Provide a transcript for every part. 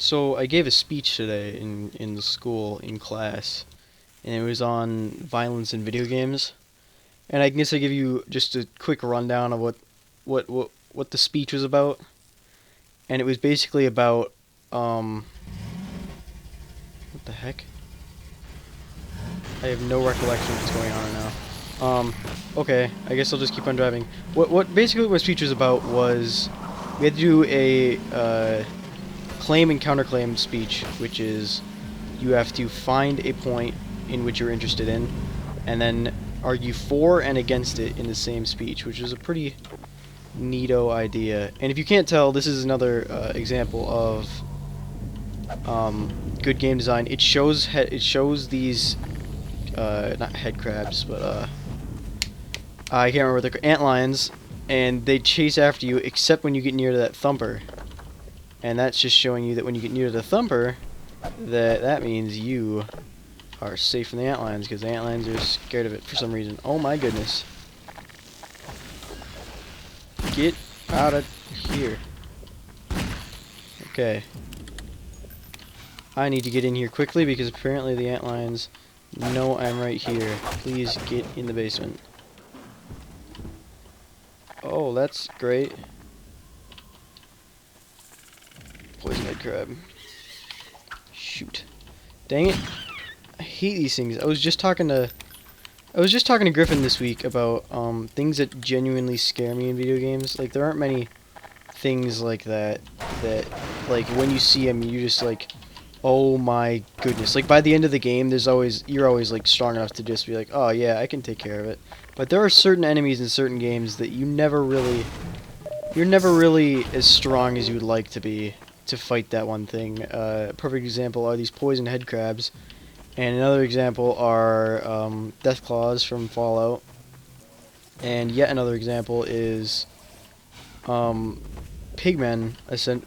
So I gave a speech today in the school in class, and it was on violence in video games. And I guess I give you just a quick rundown of what the speech was about. And it was basically about what the heck? I have no recollection of what's going on right now. Okay, I guess I'll just keep on driving. What basically what my speech was about was we had to do a claim and counterclaim speech, which is you have to find a point in which you're interested in, and then argue for and against it in the same speech, which is a pretty neato idea. And if you can't tell, this is another example of good game design. It shows these not head crabs, but I can't remember what they're ant lions, and they chase after you except when you get near to that thumper. And that's just showing you that when you get near to the thumper, that means you are safe from the antlions, because the antlions are scared of it for some reason. Oh my goodness. Get out of here. Okay. I need to get in here quickly because apparently the antlions know I'm right here. Please get in the basement. Oh, that's great. Poison head crab. Shoot. Dang it. I hate these things. I was just talking to Griffin this week about things that genuinely scare me in video games. Like, there aren't many things like that like when you see them you just like, oh my goodness. Like, by the end of the game you're always like strong enough to just be like, oh yeah, I can take care of it. But there are certain enemies in certain games that you're never really as strong as you would like to be to fight that one thing. A perfect example are these poison head crabs, and another example are death claws from Fallout, and yet another example is pigmen.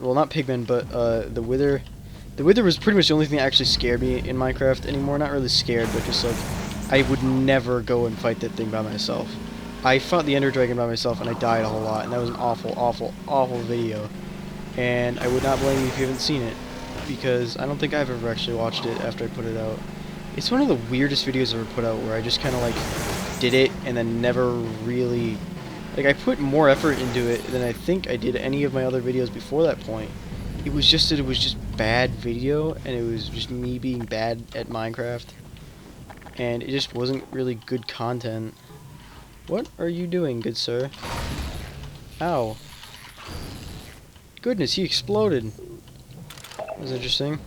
Well, not pigmen, but the wither. The wither was pretty much the only thing that actually scared me in Minecraft anymore. Not really scared, but just like I would never go and fight that thing by myself. I fought the Ender Dragon by myself and I died a whole lot, and that was an awful, awful, awful video. And I would not blame you if you haven't seen it, because I don't think I've ever actually watched it after I put it out. It's one of the weirdest videos I've ever put out, where I just kind of like did it and then never really, like, I put more effort into it than I think I did any of my other videos before that point. It was just that it was just bad video, and it was just me being bad at Minecraft, and it just wasn't really good content. What are you doing, good sir? Ow. Goodness, he exploded. That was interesting.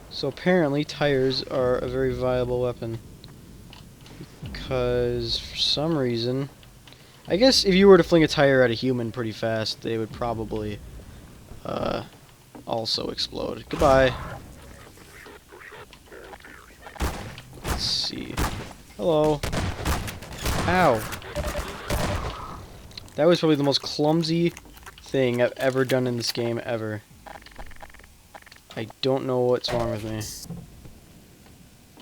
So apparently tires are a very viable weapon, because for some reason, I guess if you were to fling a tire at a human pretty fast, they would probably also explode. Goodbye. Let's see. Hello. Ow. That was probably the most clumsy thing I've ever done in this game ever. I don't know what's wrong with me.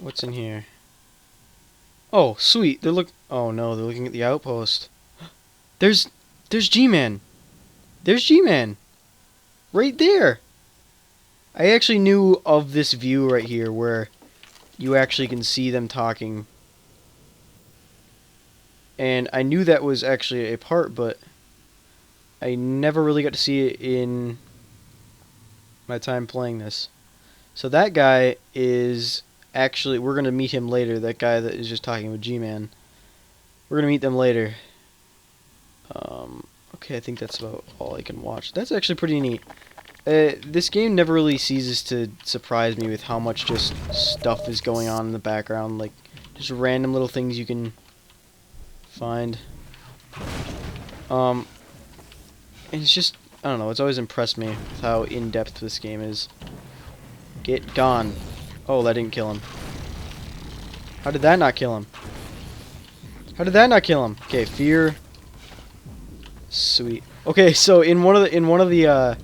What's in here? Oh, sweet. Oh no, they're looking at the outpost. There's G-Man. There's G-Man. Right there. I actually knew of this view right here where you actually can see them talking. And I knew that was actually a part, but I never really got to see it in my time playing this. So that guy is actually, we're going to meet him later, that guy that is just talking with G-Man. We're going to meet them later. Okay, I think that's about all I can watch. That's actually pretty neat. This game never really ceases to surprise me with how much just stuff is going on in the background, like just random little things you can find. And it's just, I don't know, it's always impressed me with how in-depth this game is. Get gone. Oh, that didn't kill him. How did that not kill him? How did that not kill him? Okay, fear. Sweet. Okay, so in one of the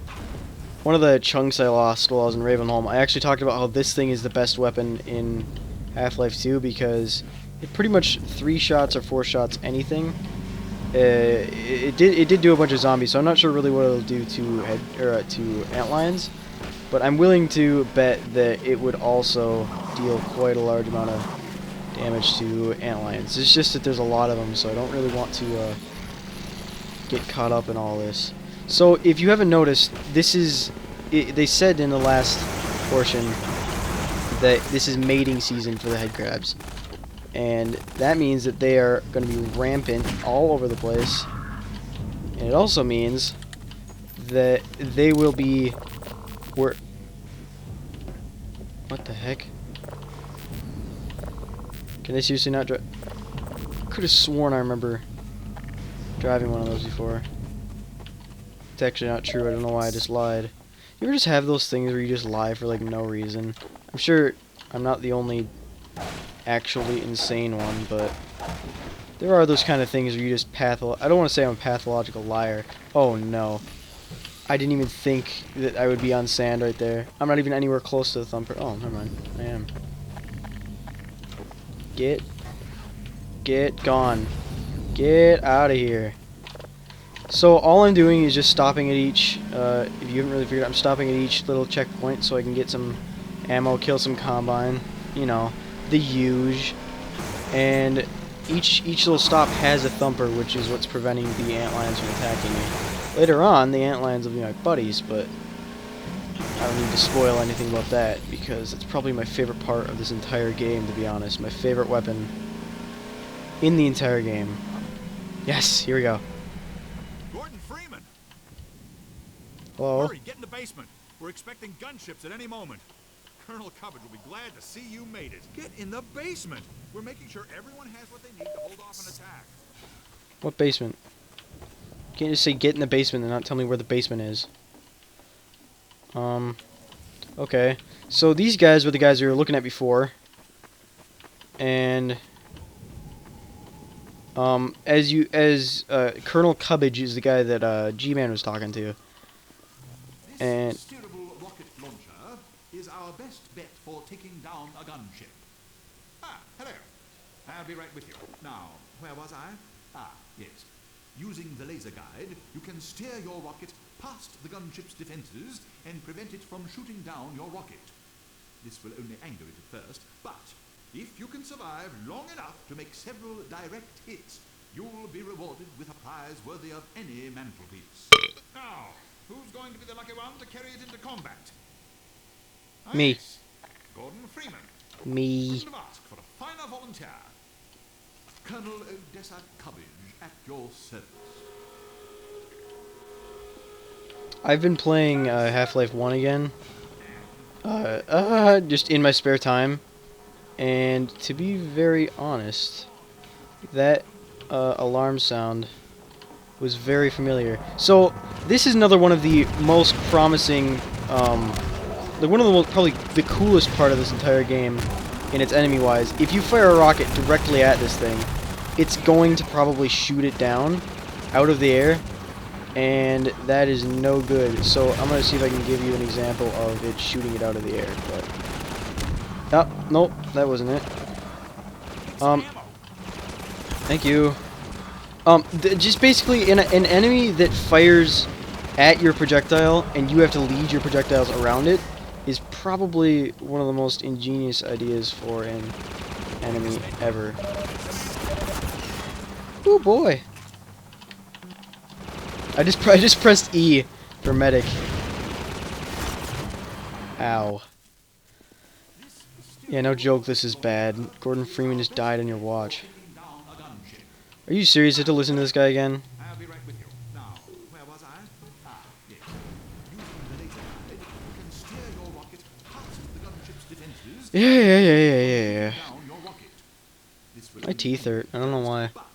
chunks I lost while I was in Ravenholm, I actually talked about how this thing is the best weapon in Half-Life 2 because it pretty much 3 shots or 4 shots anything. It did do a bunch of zombies, so I'm not sure really what it'll do to antlions. but I'm willing to bet that it would also deal quite a large amount of damage to antlions. It's just that there's a lot of them, so I don't really want to get caught up in all this. So if you haven't noticed, this is... they said in the last portion that this is mating season for the headcrabs. And that means that they are going to be rampant all over the place. And it also means that they will be... What the heck? Can they seriously not drive? Could have sworn I remember driving one of those before. It's actually not true. I don't know why I just lied. You ever just have those things where you just lie for like no reason? I'm sure I'm not the only actually insane one, but there are those kind of things where you just I don't want to say I'm a pathological liar. Oh no. I didn't even think that I would be on sand right there. I'm not even anywhere close to the thumper. Oh, never mind. I am. Get gone. Get out of here. So all I'm doing is just stopping at each, if you haven't really figured out, I'm stopping at each little checkpoint so I can get some ammo, kill some combine, you know, the huge. And each little stop has a thumper, which is what's preventing the antlions from attacking me. Later on, the antlions will be my buddies, but I don't need to spoil anything about that, because it's probably my favorite part of this entire game, to be honest. My favorite weapon in the entire game. Yes, here we go. Gordon Freeman! Hello? Hurry, get in the basement. We're expecting gunships at any moment. Colonel Cubbage will be glad to see you made it. Get in the basement. We're making sure everyone has what they need to hold off an attack. What basement? You can't just say get in the basement and not tell me where the basement is. Okay. So these guys were the guys we were looking at before. And as Colonel Cubbage is the guy that G-Man was talking to. And This steerable rocket launcher is our best bet for taking down a gunship. Ah, hello. I'll be right with you. Now, where was I? Ah, yes. Using the laser guide, you can steer your rocket past the gunship's defenses and prevent it from shooting down your rocket. This will only anger it at first, but if you can survive long enough to make several direct hits, you'll be rewarded with a prize worthy of any mantelpiece. Now, who's going to be the lucky one to carry it into combat? Me. Yes, Gordon Freeman. me. Couldn't have asked for a finer volunteer. Colonel Odessa Cubbage at your service. I've been playing Half-Life 1 again. Just in my spare time. And to be very honest, that alarm sound was very familiar. So this is another one of the most promising, one of the most, probably the coolest part of this entire game, in its enemy-wise. If you fire a rocket directly at this thing, it's going to probably shoot it down out of the air, and that is no good. So I'm gonna see if I can give you an example of it shooting it out of the air. But nope, that wasn't it. Thank you. Just basically an enemy that fires at your projectile and you have to lead your projectiles around it is probably one of the most ingenious ideas for an enemy ever. Oh boy! I just pressed E for medic. Ow. Yeah, no joke, this is bad. Gordon Freeman just died on your watch. Are you serious? I have to listen to this guy again? I'll be right with you. Now, where was I? Ah, yes. Using the laser guide, you can steer your rocket past the gunship's defenses. Yeah. Down your rocket. This will My teeth hurt. I don't know why. But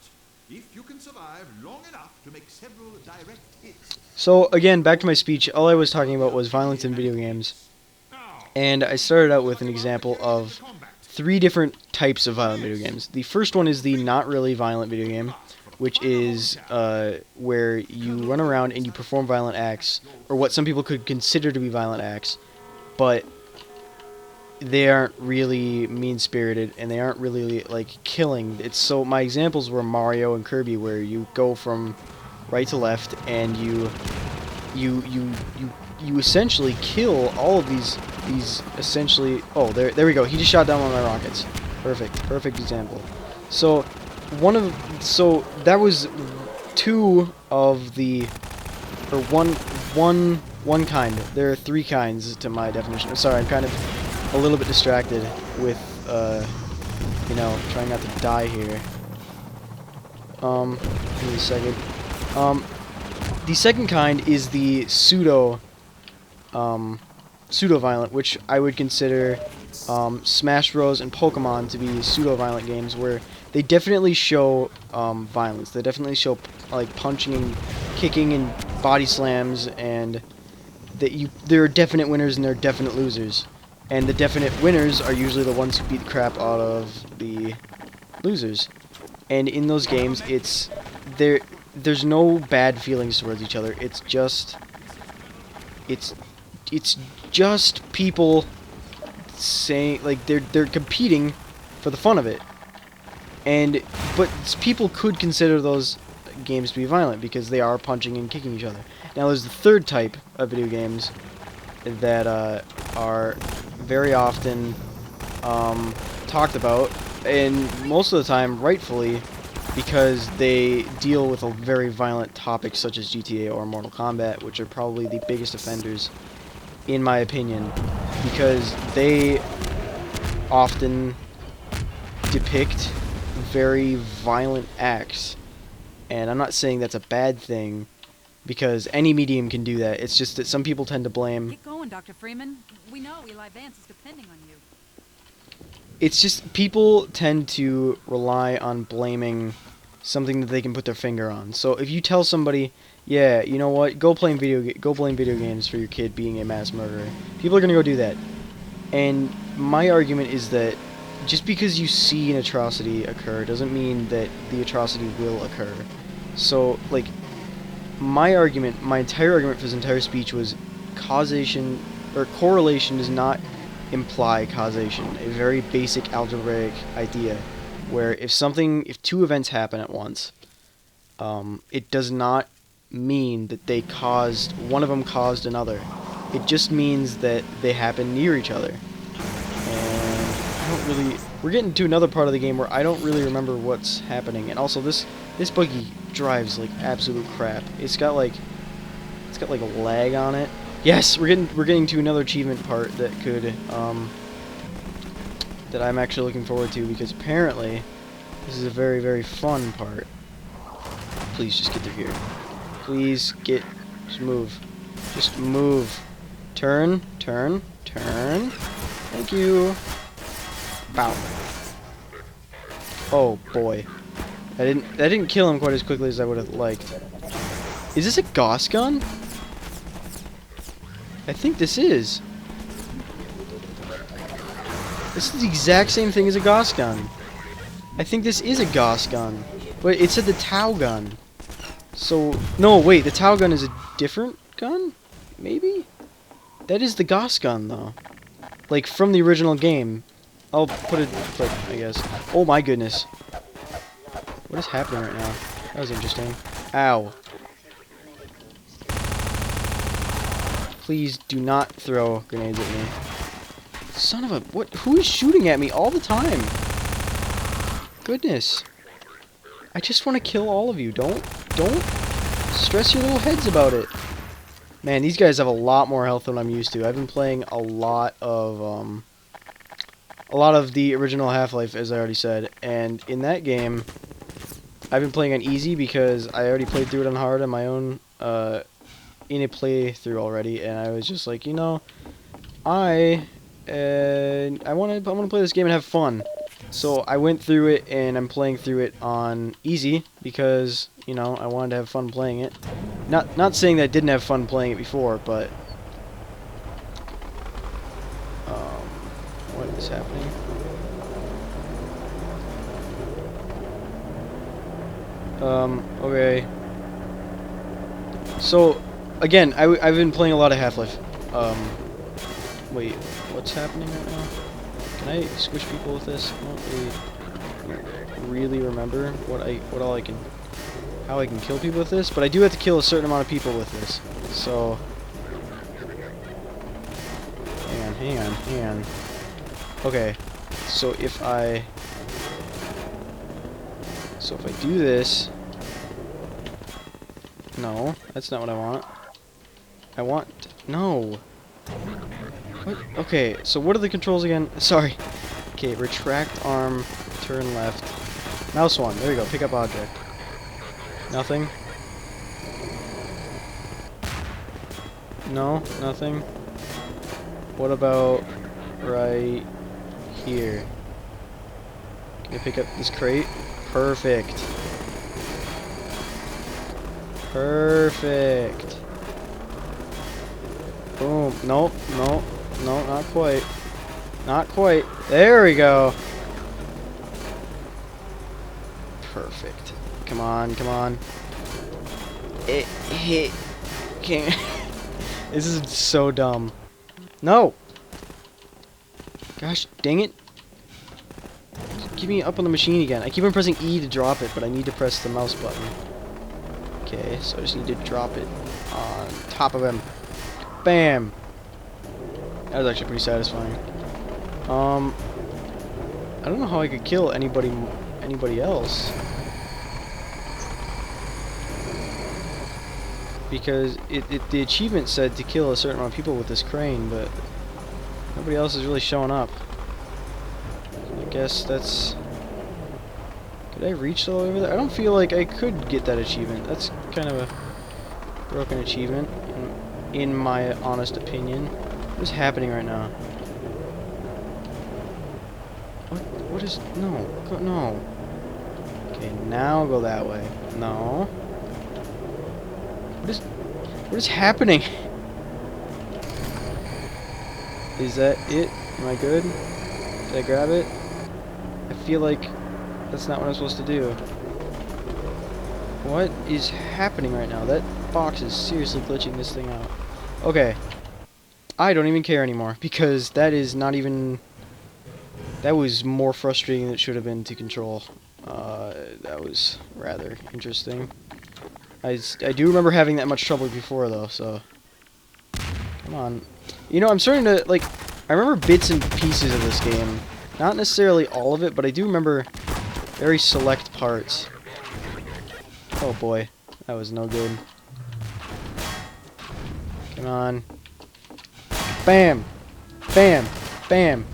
if you can survive long enough to make several direct hits. So, again, back to my speech. All I was talking about was violence in video games. And I started out with an example of 3 different types of violent video games. The first one is the not really violent video game, which is where you run around and you perform violent acts, or what some people could consider to be violent acts, but they aren't really mean-spirited and they aren't really like killing. It's so my examples were Mario and Kirby, where you go from right to left and you you essentially kill all of these essentially. Oh, there we go. He just shot down one of my rockets. Perfect example. So that was two of the, or one kind. There are three kinds to my definition. I'm sorry, I'm kind of a little bit distracted with you know, trying not to die here. Give me a second. The second kind is the pseudo-violent, which I would consider Smash Bros. And Pokemon to be pseudo-violent games where they definitely show violence. They definitely show like punching and kicking and body slams, and there are definite winners and there are definite losers. And the definite winners are usually the ones who beat the crap out of the losers. And in those games, there's no bad feelings towards each other. It's just people saying, like, they're competing for the fun of it. But people could consider those games to be violent because they are punching and kicking each other. Now there's the third type of video games that are very often talked about, and most of the time rightfully, because they deal with a very violent topics such as GTA or Mortal Kombat, which are probably the biggest offenders in my opinion, because they often depict very violent acts. And I'm not saying that's a bad thing, because any medium can do that. It's just that some people tend to blame... Keep going, Dr. Freeman. We know Eli Vance is depending on you. It's just people tend to rely on blaming something that they can put their finger on. So if you tell somebody, yeah, you know what, go blame video games for your kid being a mass murderer, people are going to go do that. And my argument is that just because you see an atrocity occur doesn't mean that the atrocity will occur. So, like, my entire argument for this entire speech was causation, or correlation does not imply causation. A very basic algebraic idea, where if two events happen at once, it does not mean that one of them caused another. It just means that they happen near each other. We're getting to another part of the game where I don't really remember what's happening. And also this buggy drives like absolute crap. It's got like a lag on it. Yes, we're getting to another achievement part that that I'm actually looking forward to, because apparently this is a very, very fun part. Please just get through here. Please just move. Just move. Turn. Thank you. Bow. Oh boy. I didn't kill him quite as quickly as I would have liked. Is this a Gauss gun? I think this is. This is the exact same thing as a Gauss gun. I think this is a Gauss gun. Wait, it said the Tau gun. So, no, wait, the Tau gun is a different gun? Maybe? That is the Gauss gun, though. Like, from the original game. I'll put it, I guess. Oh my goodness. What is happening right now? That was interesting. Ow. Please do not throw grenades at me. Son of a... What? Who is shooting at me all the time? Goodness. I just want to kill all of you. Don't stress your little heads about it. Man, these guys have a lot more health than I'm used to. I've been playing a lot of the original Half-Life, as I already said, and in that game, I've been playing on easy because I already played through it on hard on my own, in a playthrough already, and I was just like, you know, I want to play this game and have fun. So I went through it, and I'm playing through it on easy because, you know, I wanted to have fun playing it. Not saying that I didn't have fun playing it before, but what is happening? Okay. So, again, I've been playing a lot of Half-Life. Wait, what's happening right now? Can I squish people with this? I don't really remember how I can kill people with this, but I do have to kill a certain amount of people with this. So, hang on, hang on. Okay, so if I do this, no, that's not what I want. I want, no. What? Okay, so what are the controls again? Sorry. Okay, retract arm, turn left. Mouse 1, there we go, pick up object. Nothing. No, nothing. What about right here? Can I pick up this crate? Perfect. Perfect. Boom. Nope, nope, no, not quite. Not quite. There we go. Perfect. Come on, come on. It hit. Can't. This is so dumb. No! Gosh dang it. Just keep me up on the machine again. I keep on pressing E to drop it, but I need to press the mouse button. Okay, so I just need to drop it on top of him. Bam! That was actually pretty satisfying. I don't know how I could kill anybody else. Because the achievement said to kill a certain amount of people with this crane, but nobody else is really showing up. I guess that's... Could I reach all over there? I don't feel like I could get that achievement. That's kind of a broken achievement, in my honest opinion. What is happening right now? What is... No. No. Okay, now go that way. No. What is happening? Is that it? Am I good? Did I grab it? I feel like that's not what I'm supposed to do. What is happening right now? That box is seriously glitching this thing out. Okay. I don't even care anymore, because that is not even... That was more frustrating than it should have been to control. That was rather interesting. I do remember having that much trouble before, though, so... Come on. You know, I'm starting to, like... I remember bits and pieces of this game. Not necessarily all of it, but I do remember very select parts. Oh boy. That was no good. Come on. Bam! Bam! Bam!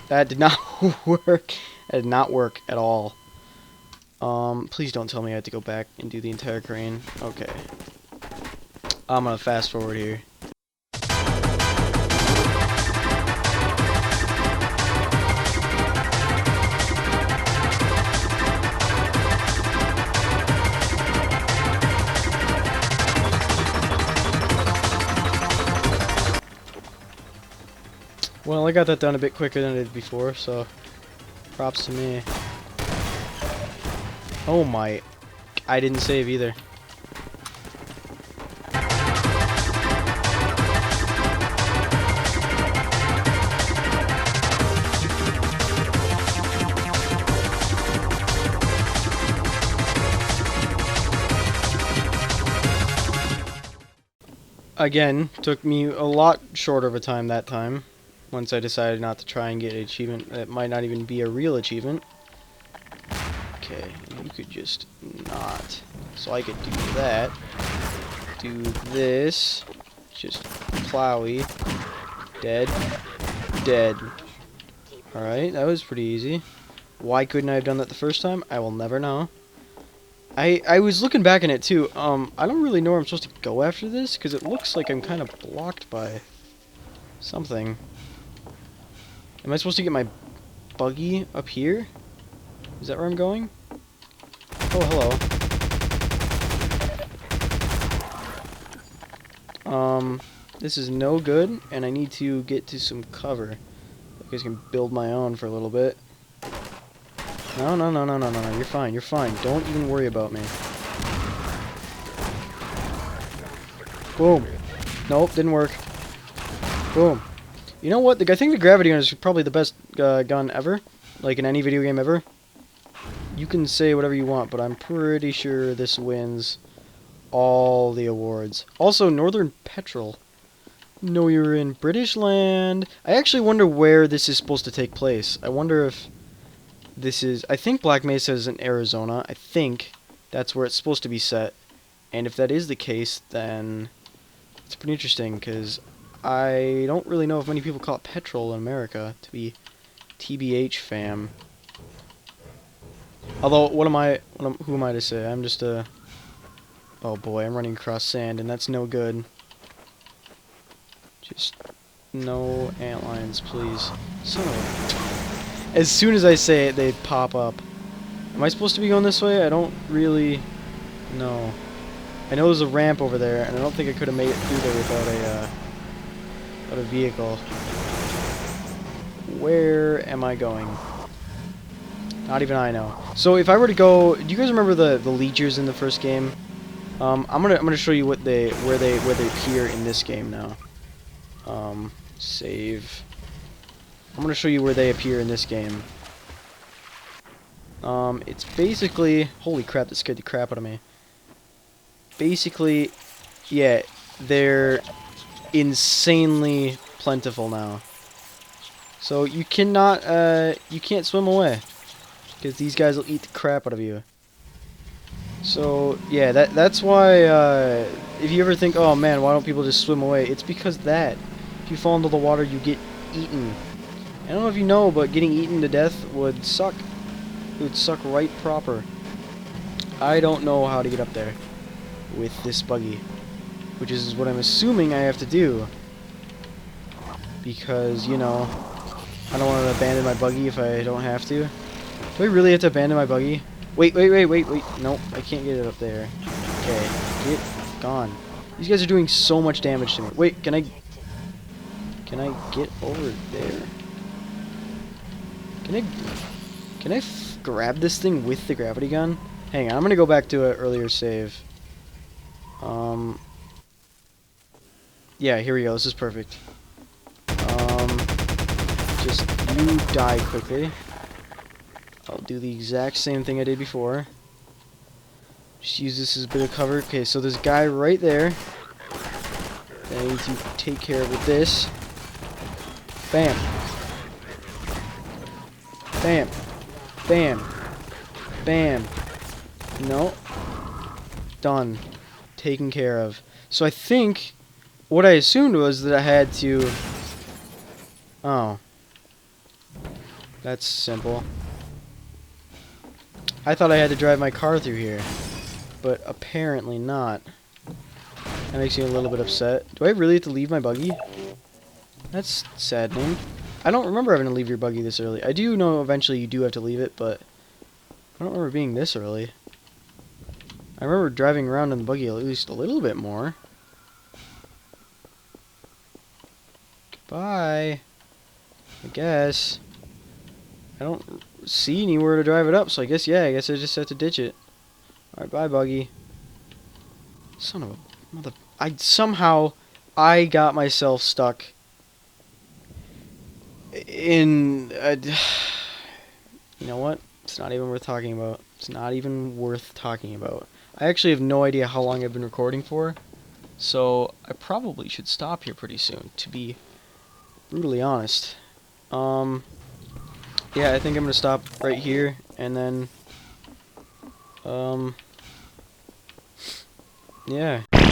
That did not work. That did not work at all. Please don't tell me I have to go back and do the entire crane. Okay. I'm gonna fast forward here. Well, I got that done a bit quicker than I did before, so props to me. Oh my... I didn't save either. Again, took me a lot shorter of a time that time. Once I decided not to try and get an achievement that might not even be a real achievement. Okay, you could just not. So I could do that. Do this. Just plowy. Dead. Dead. Alright, that was pretty easy. Why couldn't I have done that the first time? I will never know. I was looking back on it too. I don't really know where I'm supposed to go after this, because it looks like I'm kind of blocked by something. Am I supposed to get my buggy up here? Is that where I'm going? Oh, hello. This is no good, and I need to get to some cover. I guess I can build my own for a little bit. No, no, no, no, no, no, no. You're fine, you're fine. Don't even worry about me. Boom. Nope, didn't work. Boom. You know what? I think the gravity gun is probably the best gun ever. Like in any video game ever. You can say whatever you want, but I'm pretty sure this wins all the awards. Also, Northern Petrol. know you were in British land. I actually wonder where this is supposed to take place. I wonder if this is... I think Black Mesa is in Arizona. I think that's where it's supposed to be set. And if that is the case, then it's pretty interesting, because I don't really know if many people call it petrol in America, to be TBH fam. Although, who am I to say? I'm just a... Oh boy, I'm running across sand, and that's no good. Just no antlines, please. Son of a... As soon as I say it, they pop up. Am I supposed to be going this way? I don't really know. I know there's a ramp over there, and I don't think I could have made it through there without a vehicle. Where am I going? Not even I know. So if I were to go, do you guys remember the leechers in the first game? I'm gonna show you where they appear in this game now. Save. I'm gonna show you where they appear in this game. It's basically, holy crap, that scared the crap out of me. Basically, yeah, they're insanely plentiful now. So you cannot, you can't swim away, because these guys will eat the crap out of you. So yeah, that's why if you ever think, oh man, why don't people just swim away? It's because that. If you fall into the water, you get eaten. I don't know if you know, but getting eaten to death would suck. It would suck right proper. I don't know how to get up there with this buggy, which is what I'm assuming I have to do. Because, you know, I don't want to abandon my buggy if I don't have to. Do I really have to abandon my buggy? Wait. Nope, I can't get it up there. Okay, get gone. These guys are doing so much damage to me. Wait, can I get over there? Can I grab this thing with the gravity gun? Hang on, I'm gonna go back to an earlier save. Yeah, here we go. This is perfect. Just you die quickly. I'll do the exact same thing I did before. Just use this as a bit of cover. Okay, so there's a guy right there that I need to take care of with this. Bam. Bam. Bam. Bam. No. Done. Taken care of. So I think what I assumed was that I had to... Oh. That's simple. I thought I had to drive my car through here, but apparently not. That makes me a little bit upset. Do I really have to leave my buggy? That's saddening. I don't remember having to leave your buggy this early. I do know eventually you do have to leave it, but I don't remember being this early. I remember driving around in the buggy at least a little bit more. Goodbye. I guess. I don't see anywhere to drive it up, so I guess I just have to ditch it. Alright, bye, buggy. Son of a mother... I got myself stuck in... you know what? It's not even worth talking about. It's not even worth talking about. I actually have no idea how long I've been recording for, so I probably should stop here pretty soon, to be brutally honest. Yeah, I think I'm gonna stop right here, and then, yeah.